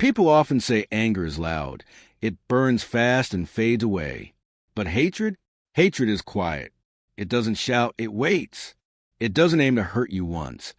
People often say anger is loud. It burns fast and fades away. But hatred? Hatred is quiet. It doesn't shout, it waits. It doesn't aim to hurt you once.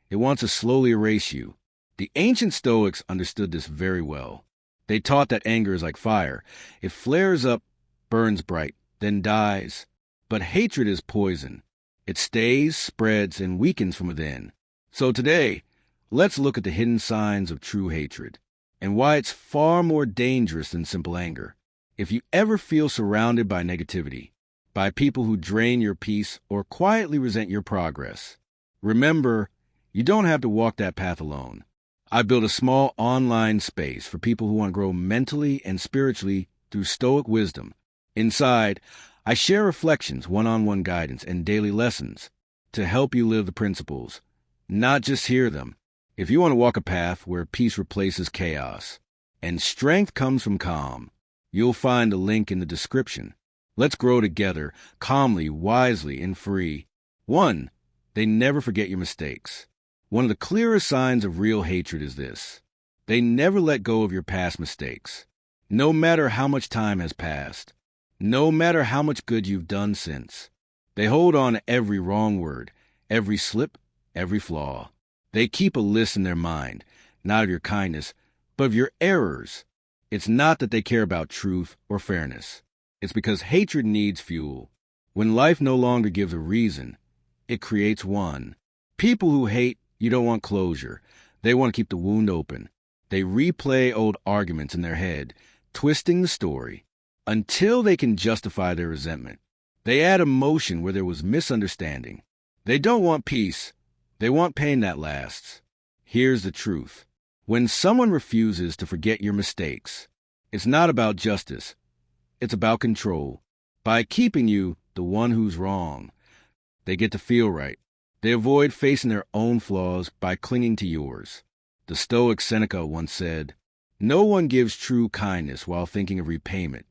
It wants to slowly erase you. The ancient Stoics understood this very well. They taught that anger is like fire. It flares up, burns bright, then dies. But hatred is poison. It stays, spreads, and weakens from within. So today, let's look at the hidden signs of true hatred and why it's far more dangerous than simple anger. If you ever feel surrounded by negativity, by people who drain your peace or quietly resent your progress, remember, you don't have to walk that path alone. I built a small online space for people who want to grow mentally and spiritually through Stoic wisdom. Inside, I share reflections, one-on-one guidance, and daily lessons to help you live the principles, not just hear them. If you want to walk a path where peace replaces chaos and strength comes from calm, you'll find a link in the description. Let's grow together, calmly, wisely, and free. 1. They never forget your mistakes. One of the clearest signs of real hatred is this. They never let go of your past mistakes. No matter how much time has passed, no matter how much good you've done since, they hold on to every wrong word, every slip, every flaw. They keep a list in their mind, not of your kindness, but of your errors. It's not that they care about truth or fairness. It's because hatred needs fuel. When life no longer gives a reason, it creates one. People who hate, you don't want closure. They want to keep the wound open. They replay old arguments in their head, twisting the story, until they can justify their resentment. They add emotion where there was misunderstanding. They don't want peace. They want pain that lasts. Here's the truth. When someone refuses to forget your mistakes, it's not about justice. It's about control. By keeping you the one who's wrong, they get to feel right. They avoid facing their own flaws by clinging to yours. The Stoic Seneca once said, "No one gives true kindness while thinking of repayment."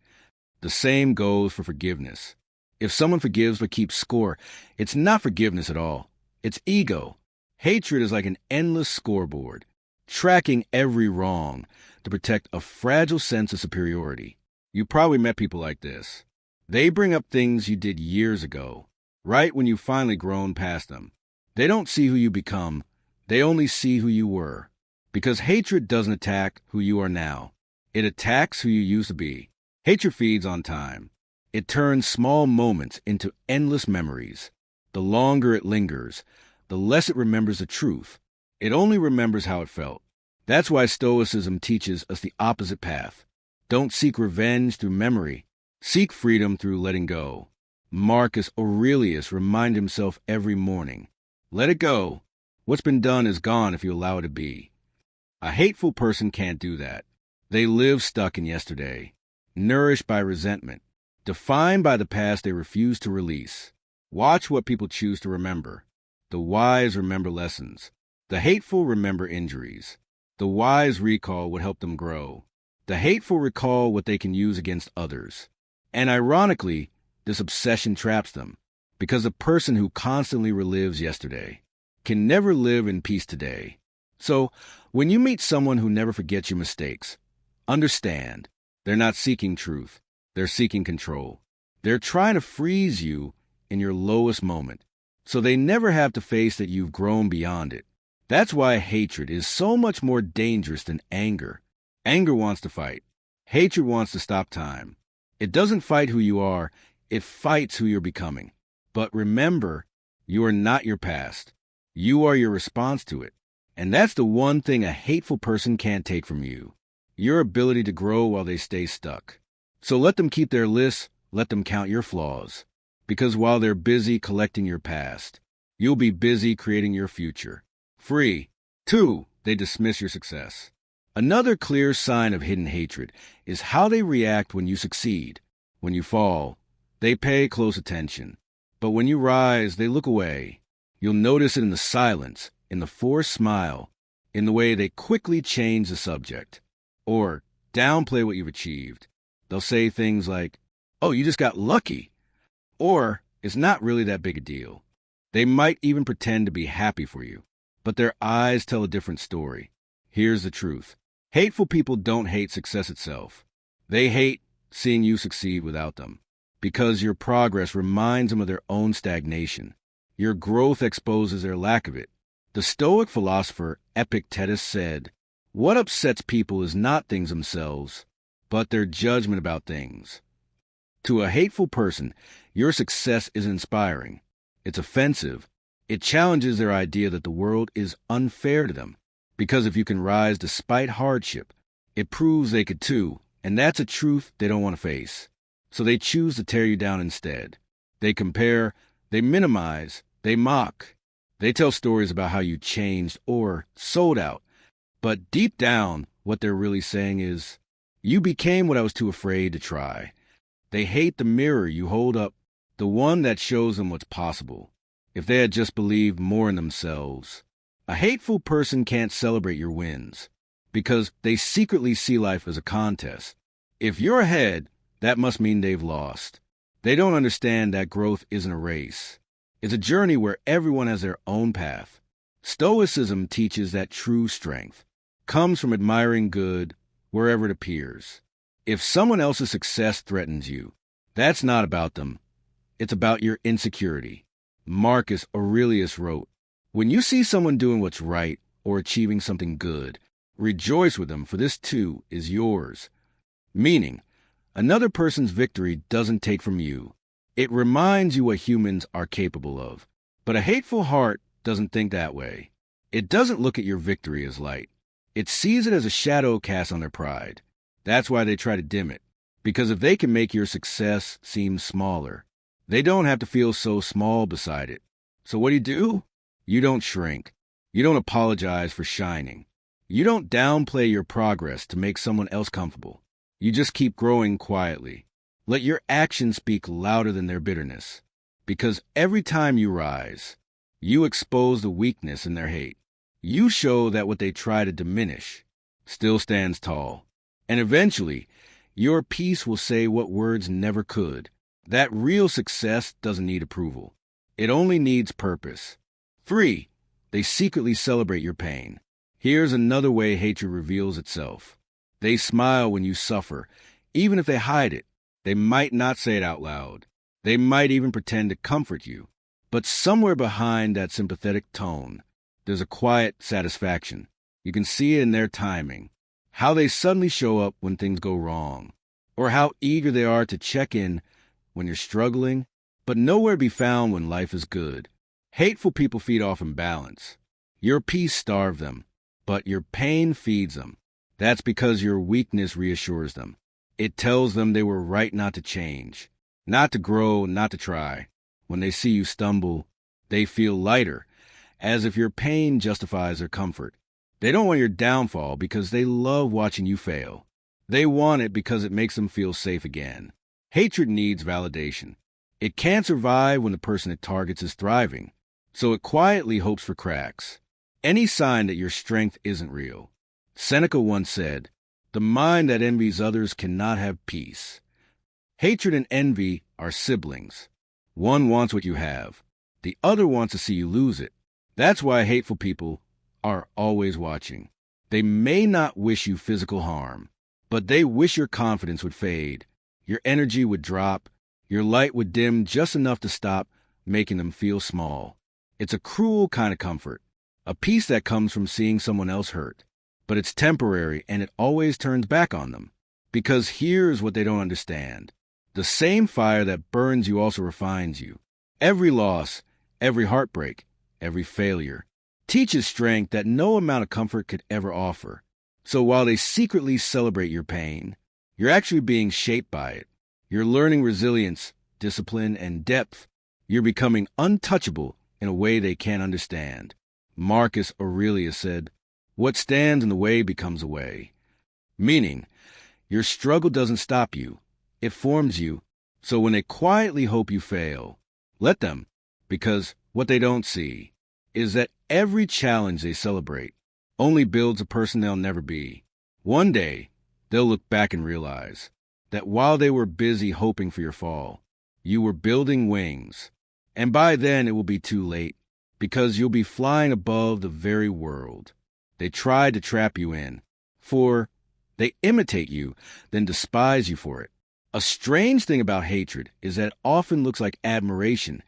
The same goes for forgiveness. If someone forgives but keeps score, it's not forgiveness at all. It's ego. Hatred is like an endless scoreboard, tracking every wrong to protect a fragile sense of superiority. You probably met people like this. They bring up things you did years ago, right when you've finally grown past them. They don't see who you become. They only see who you were. Because hatred doesn't attack who you are now. It attacks who you used to be. Hatred feeds on time. It turns small moments into endless memories. The longer it lingers, the less it remembers the truth. It only remembers how it felt. That's why Stoicism teaches us the opposite path. Don't seek revenge through memory. Seek freedom through letting go. Marcus Aurelius reminded himself every morning, let it go. What's been done is gone if you allow it to be. A hateful person can't do that. They live stuck in yesterday, nourished by resentment, defined by the past they refuse to release. Watch what people choose to remember. The wise remember lessons. The hateful remember injuries. The wise recall what helped them grow. The hateful recall what they can use against others. And ironically, this obsession traps them, because a person who constantly relives yesterday can never live in peace today. So, when you meet someone who never forgets your mistakes, understand, they're not seeking truth. They're seeking control. They're trying to freeze you in your lowest moment, so they never have to face that you've grown beyond it. That's why hatred is so much more dangerous than anger. Anger wants to fight. Hatred wants to stop time. It doesn't fight who you are, it fights who you're becoming. But remember, you are not your past. You are your response to it. And that's the one thing a hateful person can't take from you. Your ability to grow while they stay stuck. So let them keep their lists, let them count your flaws. Because while they're busy collecting your past, you'll be busy creating your future. Free. 2. They dismiss your success. Another clear sign of hidden hatred is how they react when you succeed. When you fall, they pay close attention. But when you rise, they look away. You'll notice it in the silence, in the forced smile, in the way they quickly change the subject, or downplay what you've achieved. They'll say things like, "Oh, you just got lucky," or "It's not really that big a deal." They might even pretend to be happy for you, but their eyes tell a different story. Here's the truth. Hateful people don't hate success itself. They hate seeing you succeed without them, because your progress reminds them of their own stagnation. Your growth exposes their lack of it. The Stoic philosopher Epictetus said, "What upsets people is not things themselves, but their judgment about things." To a hateful person, your success is inspiring. It's offensive. It challenges their idea that the world is unfair to them. Because if you can rise despite hardship, it proves they could too, and that's a truth they don't want to face. So they choose to tear you down instead. They compare, they minimize, they mock. They tell stories about how you changed or sold out. But deep down, what they're really saying is, you became what I was too afraid to try. They hate the mirror you hold up, the one that shows them what's possible. If they had just believed more in themselves. A hateful person can't celebrate your wins because they secretly see life as a contest. If you're ahead, that must mean they've lost. They don't understand that growth isn't a race. It's a journey where everyone has their own path. Stoicism teaches that true strength comes from admiring good wherever it appears. If someone else's success threatens you, that's not about them. It's about your insecurity. Marcus Aurelius wrote, "When you see someone doing what's right or achieving something good, rejoice with them, for this too is yours." Meaning, another person's victory doesn't take from you. It reminds you what humans are capable of. But a hateful heart doesn't think that way. It doesn't look at your victory as light. It sees it as a shadow cast on their pride. That's why they try to dim it. Because if they can make your success seem smaller, they don't have to feel so small beside it. So what do? You don't shrink. You don't apologize for shining. You don't downplay your progress to make someone else comfortable. You just keep growing quietly. Let your actions speak louder than their bitterness. Because every time you rise, you expose the weakness in their hate. You show that what they try to diminish still stands tall. And eventually, your peace will say what words never could. That real success doesn't need approval. It only needs purpose. 3. They secretly celebrate your pain. Here's another way hatred reveals itself. They smile when you suffer, even if they hide it. They might not say it out loud. They might even pretend to comfort you. But somewhere behind that sympathetic tone, there's a quiet satisfaction. You can see it in their timing, how they suddenly show up when things go wrong, or how eager they are to check in when you're struggling, but nowhere to be found when life is good. Hateful people feed off imbalance. Your peace starves them, but your pain feeds them. That's because your weakness reassures them. It tells them they were right not to change, not to grow, not to try. When they see you stumble, they feel lighter, as if your pain justifies their comfort. They don't want your downfall because they love watching you fail. They want it because it makes them feel safe again. Hatred needs validation. It can't survive when the person it targets is thriving, so it quietly hopes for cracks. Any sign that your strength isn't real. Seneca once said, "The mind that envies others cannot have peace." Hatred and envy are siblings. One wants what you have. The other wants to see you lose it. That's why hateful people are always watching. They may not wish you physical harm, but they wish your confidence would fade, your energy would drop, your light would dim just enough to stop making them feel small. It's a cruel kind of comfort, a peace that comes from seeing someone else hurt. But it's temporary, and it always turns back on them. Because here's what they don't understand. The same fire that burns you also refines you. Every loss, every heartbreak, every failure teaches strength that no amount of comfort could ever offer. So while they secretly celebrate your pain, you're actually being shaped by it. You're learning resilience, discipline, and depth. You're becoming untouchable in a way they can't understand. Marcus Aurelius said, "What stands in the way becomes a way." Meaning, your struggle doesn't stop you. It forms you. So when they quietly hope you fail, let them, because what they don't see is that every challenge they celebrate only builds a person they'll never be. One day, they'll look back and realize that while they were busy hoping for your fall, you were building wings. And by then it will be too late, because you'll be flying above the very world they tried to trap you in. For they imitate you, then despise you for it. A strange thing about hatred is that it often looks like admiration.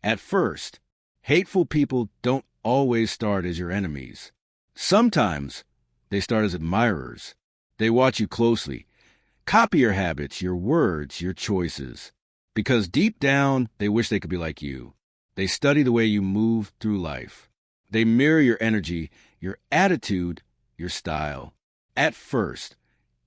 At first, hateful people don't always start as your enemies. Sometimes they start as admirers. They watch you closely, copy your habits, your words, your choices. Because deep down, they wish they could be like you. They study the way you move through life. They mirror your energy, your attitude, your style. At first,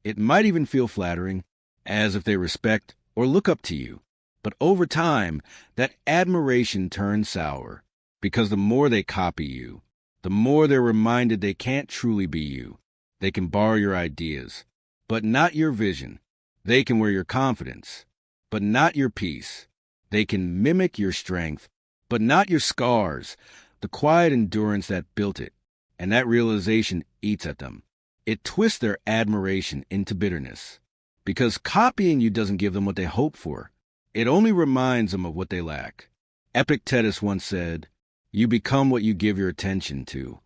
it might even feel flattering, as if they respect or look up to you. But over time, that admiration turns sour, because the more they copy you, the more they're reminded they can't truly be you. They can borrow your ideas, but not your vision. They can wear your confidence, but not your peace. They can mimic your strength, but not your scars, the quiet endurance that built it. And that realization eats at them. It twists their admiration into bitterness. Because copying you doesn't give them what they hope for. It only reminds them of what they lack. Epictetus once said, "You become what you give your attention to."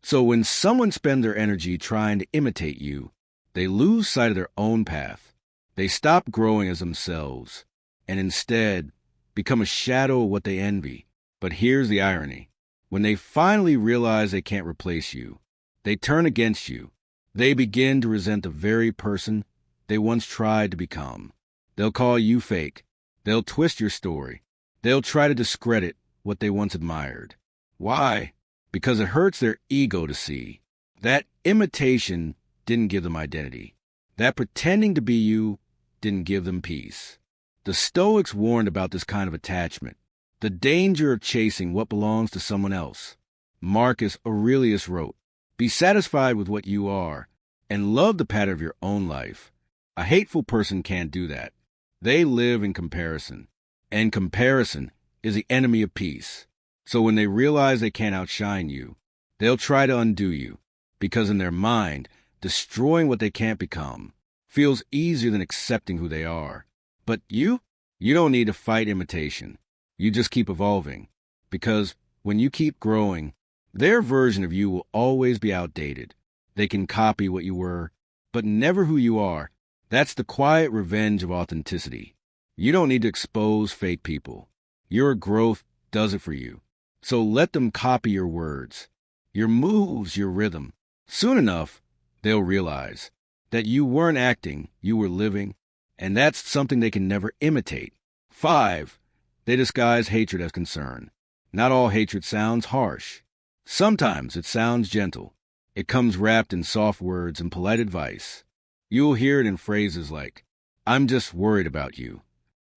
So when someone spends their energy trying to imitate you, they lose sight of their own path. They stop growing as themselves, and instead become a shadow of what they envy. But here's the irony. When they finally realize they can't replace you, they turn against you. They begin to resent the very person they once tried to become. They'll call you fake. They'll twist your story. They'll try to discredit what they once admired. Why? Because it hurts their ego to see. That imitation didn't give them identity. That pretending to be you didn't give them peace. The Stoics warned about this kind of attachment, the danger of chasing what belongs to someone else. Marcus Aurelius wrote, "Be satisfied with what you are, and love the pattern of your own life." A hateful person can't do that. They live in comparison, and comparison is the enemy of peace. So when they realize they can't outshine you, they'll try to undo you, because in their mind, destroying what they can't become feels easier than accepting who they are. But you don't need to fight imitation. You just keep evolving, because when you keep growing, their version of you will always be outdated. They can copy what you were, but never who you are. That's the quiet revenge of authenticity. You don't need to expose fake people. Your growth does it for you. So let them copy your words, your moves, your rhythm. Soon enough, they'll realize that you weren't acting, you were living, and that's something they can never imitate. 5. They disguise hatred as concern. Not all hatred sounds harsh. Sometimes it sounds gentle. It comes wrapped in soft words and polite advice. You'll hear it in phrases like, "I'm just worried about you,"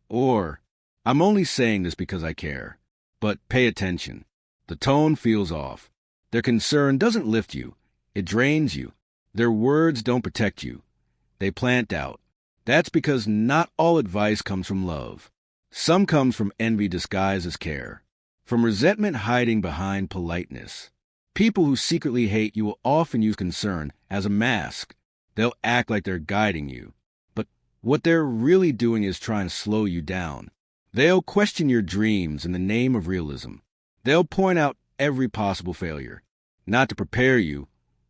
or "I'm only saying this because I care." But pay attention. The tone feels off. Their concern doesn't lift you. It drains you. Their words don't protect you. They plant doubt. That's because not all advice comes from love. Some comes from envy disguised as care, from resentment hiding behind politeness. People who secretly hate you will often use concern as a mask. They'll act like they're guiding you, but what they're really doing is trying to slow you down. They'll question your dreams in the name of realism. They'll point out every possible failure, not to prepare you,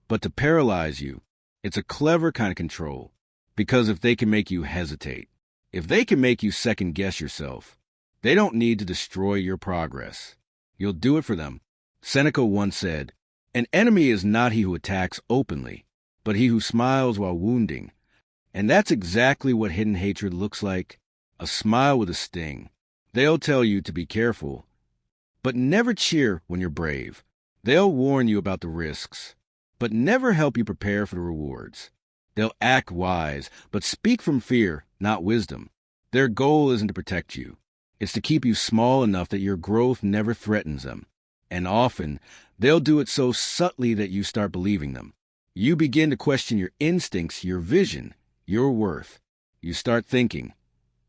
but to paralyze you. It's a clever kind of control, because if they can make you hesitate, if they can make you second-guess yourself, they don't need to destroy your progress. You'll do it for them. Seneca once said, "An enemy is not he who attacks openly, but he who smiles while wounding." And that's exactly what hidden hatred looks like, a smile with a sting. They'll tell you to be careful, but never cheer when you're brave. They'll warn you about the risks, but never help you prepare for the rewards. They'll act wise, but speak from fear, not wisdom. Their goal isn't to protect you. It's to keep you small enough that your growth never threatens them. And often, they'll do it so subtly that you start believing them. You begin to question your instincts, your vision, your worth. You start thinking,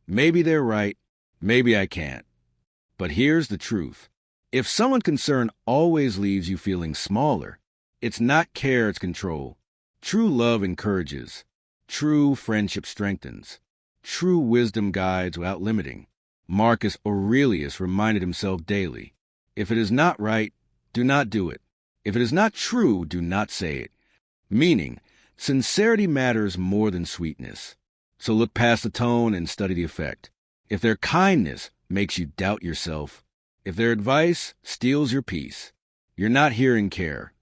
maybe they're right, maybe I can't. But here's the truth. If someone's concern always leaves you feeling smaller, it's not care, it's control. True love encourages. True friendship strengthens. True wisdom guides without limiting. Marcus Aurelius reminded himself daily, if it is not right, do not do it. If it is not true, do not say it. Meaning, Sincerity matters more than sweetness. So look past the tone and study the effect. If their kindness makes you doubt yourself, if their advice steals your peace, you're not hearing care.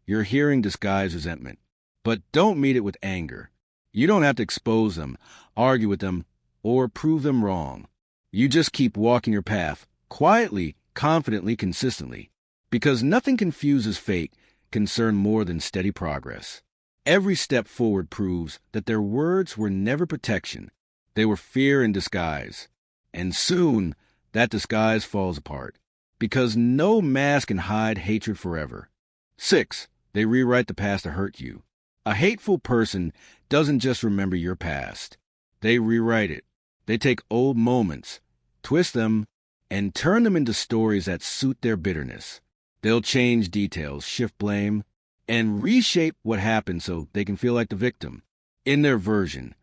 You're hearing disguised resentment. But don't meet it with anger. You don't have to expose them, argue with them, or prove them wrong. You just keep walking your path, quietly, confidently, consistently. Because nothing confuses fate concern more than steady progress. Every step forward proves that their words were never protection. They were fear in disguise. And soon, that disguise falls apart. Because no mask can hide hatred forever. 6. They rewrite the past to hurt you. A hateful person doesn't just remember your past. They rewrite it. They take old moments, twist them, and turn them into stories that suit their bitterness. They'll change details, shift blame, and reshape what happened so they can feel like the victim. In their version,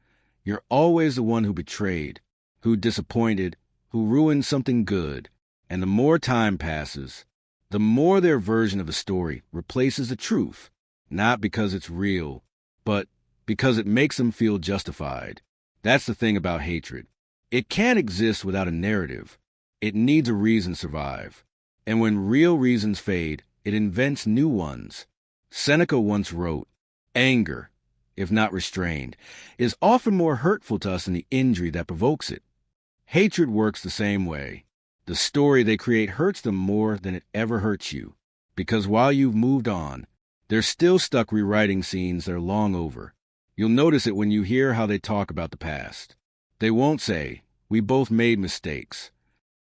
you're always the one who betrayed, who disappointed, who ruined something good. And the more time passes, the more their version of the story replaces the truth, not because it's real, but because it makes them feel justified. That's the thing about hatred. It can't exist without a narrative. It needs a reason to survive. And when real reasons fade, it invents new ones. Seneca once wrote, "Anger, if not restrained, is often more hurtful to us than the injury that provokes it." Hatred works the same way. The story they create hurts them more than it ever hurts you. Because while you've moved on, they're still stuck rewriting scenes that are long over. You'll notice it when you hear how they talk about the past. They won't say, "We both made mistakes."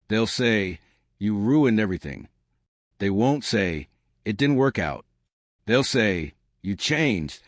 They'll say, "You ruined everything." They won't say, "It didn't work out." They'll say, "You changed."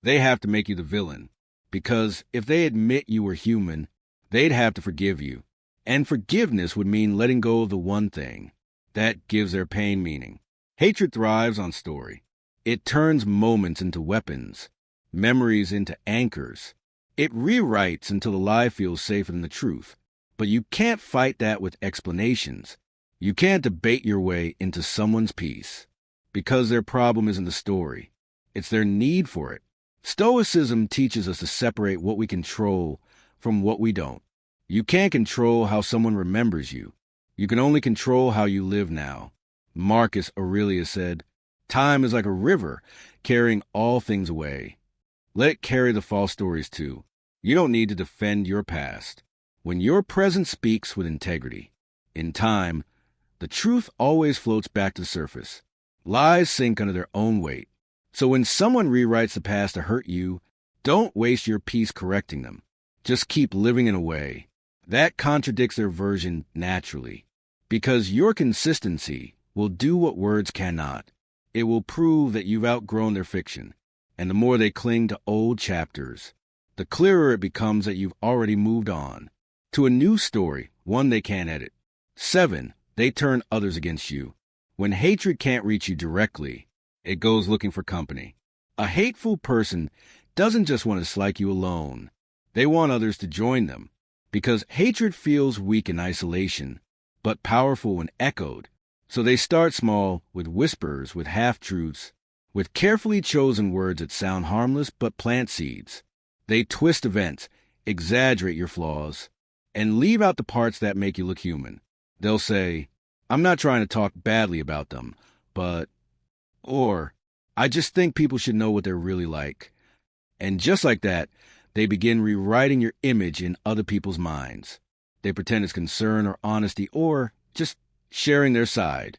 They have to make you the villain. Because if they admit you were human, they'd have to forgive you. And forgiveness would mean letting go of the one thing. That gives their pain meaning. Hatred thrives on story. It turns moments into weapons, memories into anchors. It rewrites until the lie feels safer than the truth. But you can't fight that with explanations. You can't debate your way into someone's peace. Because their problem isn't the story. It's their need for it. Stoicism teaches us to separate what we control from what we don't. You can't control how someone remembers you. You can only control how you live now. Marcus Aurelius said, "Time is like a river, carrying all things away." Let it carry the false stories too. You don't need to defend your past. When your present speaks with integrity, in time, the truth always floats back to the surface. Lies sink under their own weight. So when someone rewrites the past to hurt you, don't waste your peace correcting them. Just keep living in a way that contradicts their version naturally. Because your consistency will do what words cannot. It will prove that you've outgrown their fiction. And the more they cling to old chapters, the clearer it becomes that you've already moved on to a new story, one they can't edit. 7. They turn others against you. When hatred can't reach you directly, it goes looking for company. A hateful person doesn't just want to dislike you alone. They want others to join them. Because hatred feels weak in isolation, but powerful when echoed. So they start small, with whispers, with half-truths, with carefully chosen words that sound harmless but plant seeds. They twist events, exaggerate your flaws, and leave out the parts that make you look human. They'll say, "I'm not trying to talk badly about them, but..." Or, "I just think people should know what they're really like." And just like that, they begin rewriting your image in other people's minds. They pretend it's concern or honesty or just sharing their side.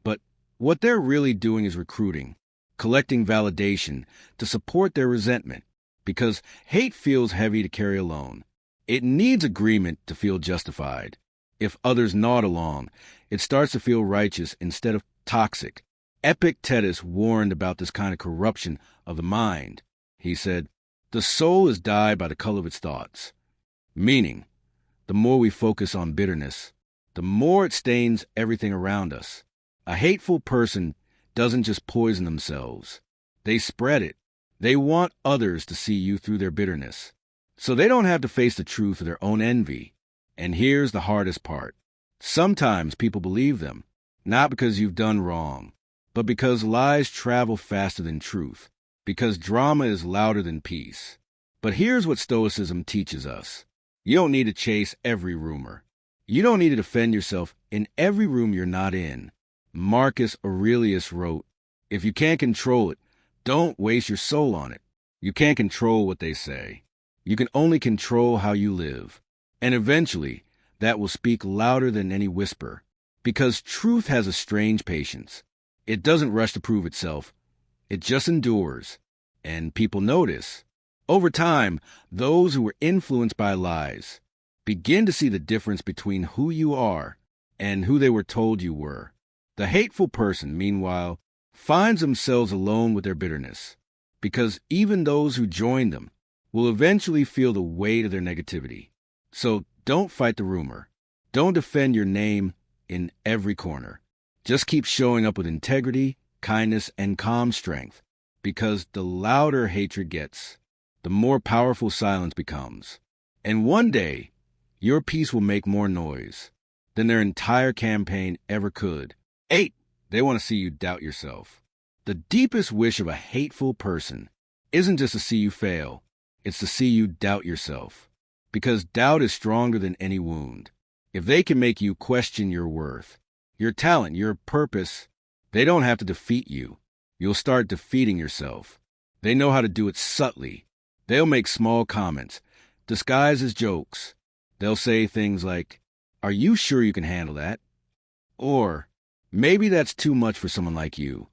But what they're really doing is recruiting, collecting validation to support their resentment. Because hate feels heavy to carry alone. It needs agreement to feel justified. If others nod along, it starts to feel righteous instead of toxic. Epictetus warned about this kind of corruption of the mind. He said, "The soul is dyed by the color of its thoughts." Meaning, the more we focus on bitterness, the more it stains everything around us. A hateful person doesn't just poison themselves. They spread it. They want others to see you through their bitterness. So they don't have to face the truth of their own envy. And here's the hardest part. Sometimes people believe them, not because you've done wrong, but because lies travel faster than truth. because drama is louder than peace. But here's what Stoicism teaches us. You don't need to chase every rumor. You don't need to defend yourself in every room you're not in. Marcus Aurelius wrote, "If you can't control it, don't waste your soul on it." You can't control what they say. You can only control how you live. And eventually, that will speak louder than any whisper. Because truth has a strange patience. It doesn't rush to prove itself. It just endures. And people notice. Over time, those who were influenced by lies begin to see the difference between who you are and who they were told you were. The hateful person, meanwhile, finds themselves alone with their bitterness, because even those who join them will eventually feel the weight of their negativity. So don't fight the rumor. Don't defend your name in every corner. Just keep showing up with integrity, kindness, and calm strength, because the louder hatred gets, the more powerful silence becomes. And one day, your peace will make more noise than their entire campaign ever could. 8. They want to see you doubt yourself. The deepest wish of a hateful person isn't just to see you fail, it's to see you doubt yourself. Because doubt is stronger than any wound. If they can make you question your worth, your talent, your purpose, they don't have to defeat you. You'll start defeating yourself. They know how to do it subtly. They'll make small comments, disguised as jokes. They'll say things like, "Are you sure you can handle that?" Or, "Maybe that's too much for someone like you."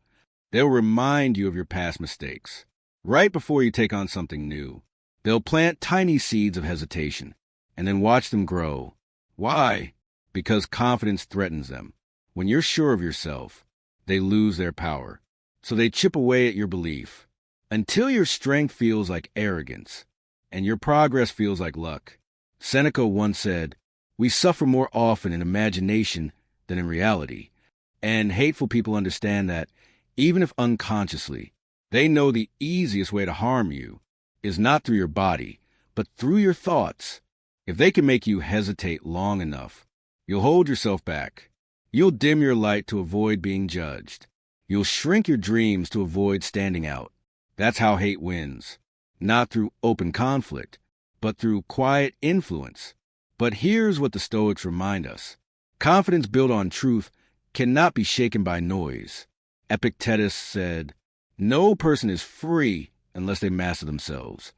They'll remind you of your past mistakes. Right before you take on something new, they'll plant tiny seeds of hesitation and then watch them grow. Why? Because confidence threatens them. When you're sure of yourself, they lose their power. So they chip away at your belief until your strength feels like arrogance and your progress feels like luck. Seneca once said, "We suffer more often in imagination than in reality." And hateful people understand that, even if unconsciously. They know the easiest way to harm you is not through your body, but through your thoughts. If they can make you hesitate long enough, you'll hold yourself back. You'll dim your light to avoid being judged. You'll shrink your dreams to avoid standing out. That's how hate wins. Not through open conflict, but through quiet influence. But here's what the Stoics remind us. Confidence built on truth cannot be shaken by noise. Epictetus said, "No person is free unless they master themselves."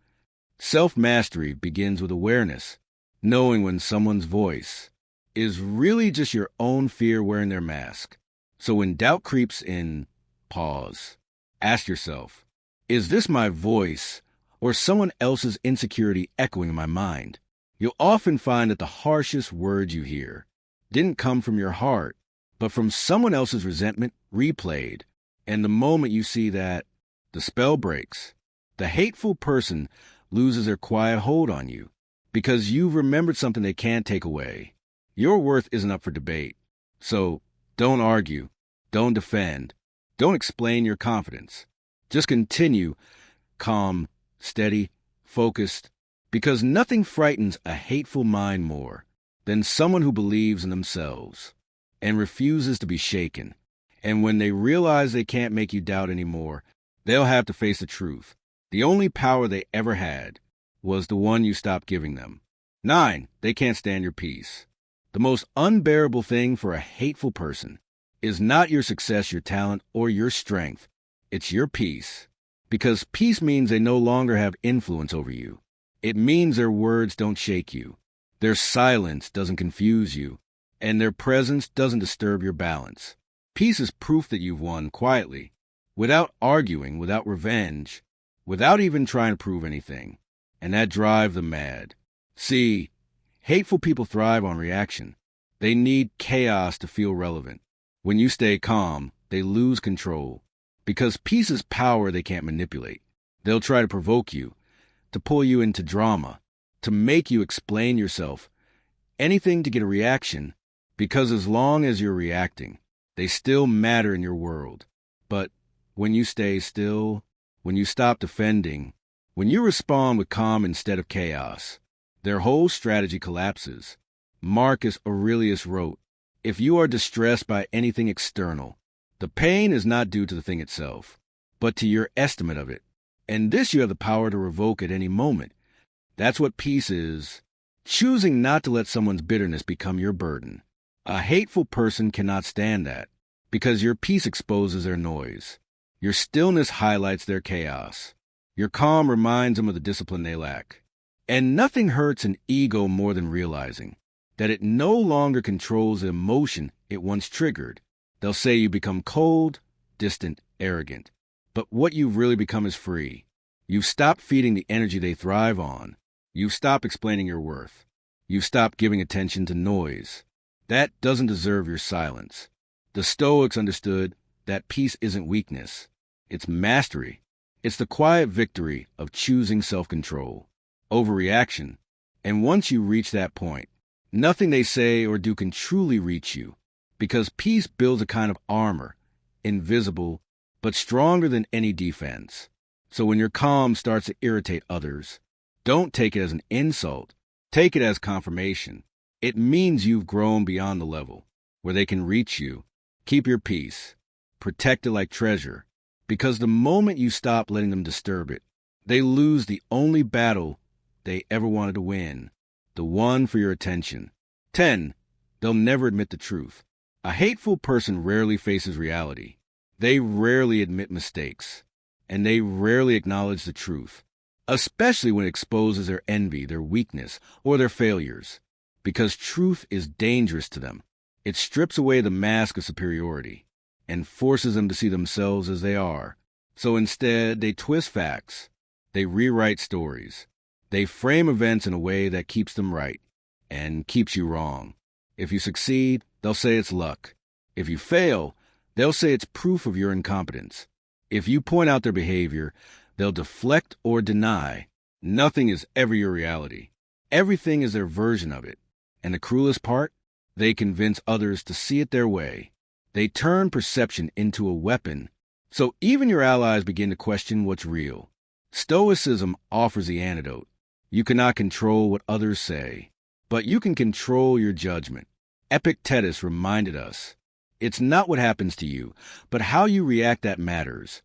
Self-mastery begins with awareness, knowing when someone's voice is really just your own fear wearing their mask. So when doubt creeps in, pause. Ask yourself, is this my voice or someone else's insecurity echoing in my mind? You'll often find that the harshest words you hear didn't come from your heart, but from someone else's resentment replayed. And the moment you see that, the spell breaks. The hateful person loses their quiet hold on you because you've remembered something they can't take away. Your worth isn't up for debate. So don't argue, don't defend, don't explain your confidence. Just continue calm, steady, focused, because nothing frightens a hateful mind more than someone who believes in themselves and refuses to be shaken. And when they realize they can't make you doubt anymore, they'll have to face the truth. The only power they ever had was the one you stopped giving them. 9, they can't stand your peace. The most unbearable thing for a hateful person is not your success, your talent, or your strength. It's your peace. Because peace means they no longer have influence over you. It means their words don't shake you. Their silence doesn't confuse you. And their presence doesn't disturb your balance. Peace is proof that you've won quietly, without arguing, without revenge, without even trying to prove anything. And that drives them mad. See, hateful people thrive on reaction. They need chaos to feel relevant. When you stay calm, they lose control. Because peace is power they can't manipulate. They'll try to provoke you, to pull you into drama, to make you explain yourself. Anything to get a reaction, because as long as you're reacting, they still matter in your world. But when you stay still, when you stop defending, when you respond with calm instead of chaos, their whole strategy collapses. Marcus Aurelius wrote, "If you are distressed by anything external, the pain is not due to the thing itself, but to your estimate of it. And this you have the power to revoke at any moment. That's what peace is. Choosing not to let someone's bitterness become your burden. A hateful person cannot stand that, because your peace exposes their noise. Your stillness highlights their chaos. Your calm reminds them of the discipline they lack. And nothing hurts an ego more than realizing that it no longer controls the emotion it once triggered. They'll say you become cold, distant, arrogant. But what you've really become is free. You've stopped feeding the energy they thrive on. You've stopped explaining your worth. You've stopped giving attention to noise. That doesn't deserve your silence. The Stoics understood that peace isn't weakness. It's mastery. It's the quiet victory of choosing self-control, overreaction. And once you reach that point, nothing they say or do can truly reach you, because peace builds a kind of armor, invisible, but stronger than any defense. So when your calm starts to irritate others, don't take it as an insult. Take it as confirmation. It means you've grown beyond the level where they can reach you. Keep your peace. Protect it like treasure, because the moment you stop letting them disturb it, they lose the only battle they ever wanted to win, the one for your attention. 10. They'll never admit the truth. A hateful person rarely faces reality. They rarely admit mistakes, and they rarely acknowledge the truth, especially when it exposes their envy, their weakness, or their failures, because truth is dangerous to them. It strips away the mask of superiority and forces them to see themselves as they are. So instead, they twist facts. They rewrite stories. They frame events in a way that keeps them right and keeps you wrong. If you succeed, they'll say it's luck. If you fail, they'll say it's proof of your incompetence. If you point out their behavior, they'll deflect or deny. Nothing is ever your reality. Everything is their version of it. And the cruelest part? They convince others to see it their way. They turn perception into a weapon. So even your allies begin to question what's real. Stoicism offers the antidote. You cannot control what others say, but you can control your judgment. Epictetus reminded us, it's not what happens to you, but how you react that matters.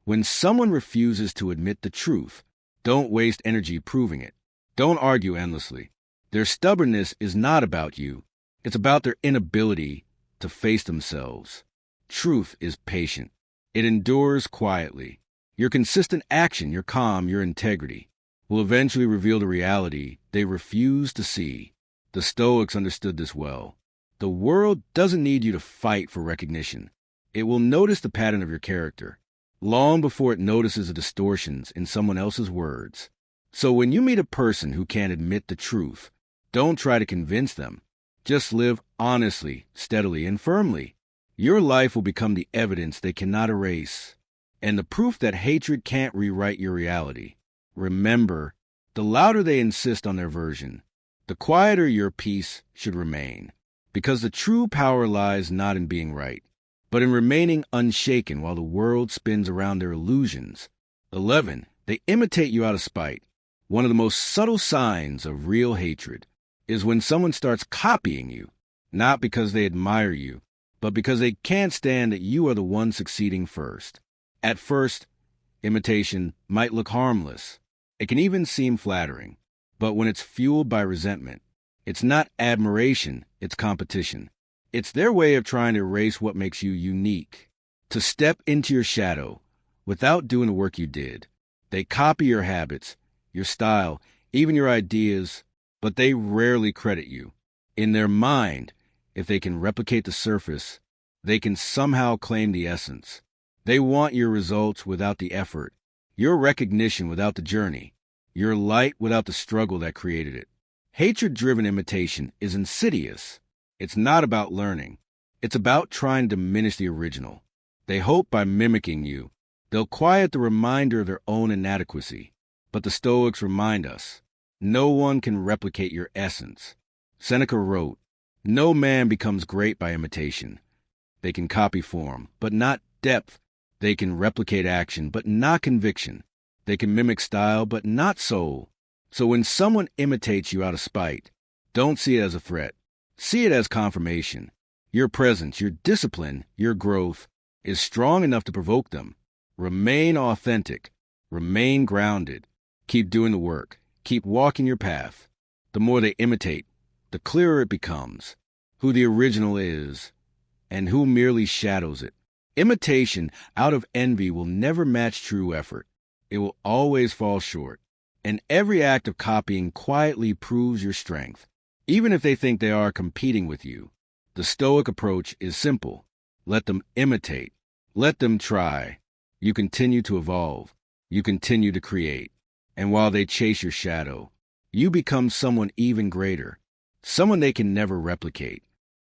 When someone refuses to admit the truth, don't waste energy proving it. Don't argue endlessly. Their stubbornness is not about you. It's about their inability to face themselves. Truth is patient. It endures quietly. Your consistent action, your calm, your integrity will eventually reveal the reality they refuse to see. The Stoics understood this well. The world doesn't need you to fight for recognition. It will notice the pattern of your character long before it notices the distortions in someone else's words. So when you meet a person who can't admit the truth, don't try to convince them. Just live honestly, steadily, and firmly. Your life will become the evidence they cannot erase, and the proof that hatred can't rewrite your reality. Remember, the louder they insist on their version, the quieter your peace should remain, because the true power lies not in being right, but in remaining unshaken while the world spins around their illusions. 11. They imitate you out of spite. One of the most subtle signs of real hatred is when someone starts copying you, not because they admire you, but because they can't stand that you are the one succeeding first. At first, imitation might look harmless. It can even seem flattering. But when it's fueled by resentment, it's not admiration, it's competition. It's their way of trying to erase what makes you unique, to step into your shadow without doing the work you did. They copy your habits, your style, even your ideas, but they rarely credit you. In their mind, if they can replicate the surface, they can somehow claim the essence. They want your results without the effort, your recognition without the journey, your light without the struggle that created it. Hatred-driven imitation is insidious. It's not about learning. It's about trying to diminish the original. They hope by mimicking you, they'll quiet the reminder of their own inadequacy. But the Stoics remind us, no one can replicate your essence. Seneca wrote, no man becomes great by imitation. They can copy form, but not depth. They can replicate action, but not conviction. They can mimic style, but not soul. So when someone imitates you out of spite, don't see it as a threat. See it as confirmation. Your presence, your discipline, your growth is strong enough to provoke them. Remain authentic. Remain grounded. Keep doing the work. Keep walking your path. The more they imitate, the clearer it becomes who the original is and who merely shadows it. Imitation out of envy will never match true effort. It will always fall short. And every act of copying quietly proves your strength, even if they think they are competing with you. The Stoic approach is simple. Let them imitate. Let them try. You continue to evolve. You continue to create. And while they chase your shadow, you become someone even greater, someone they can never replicate.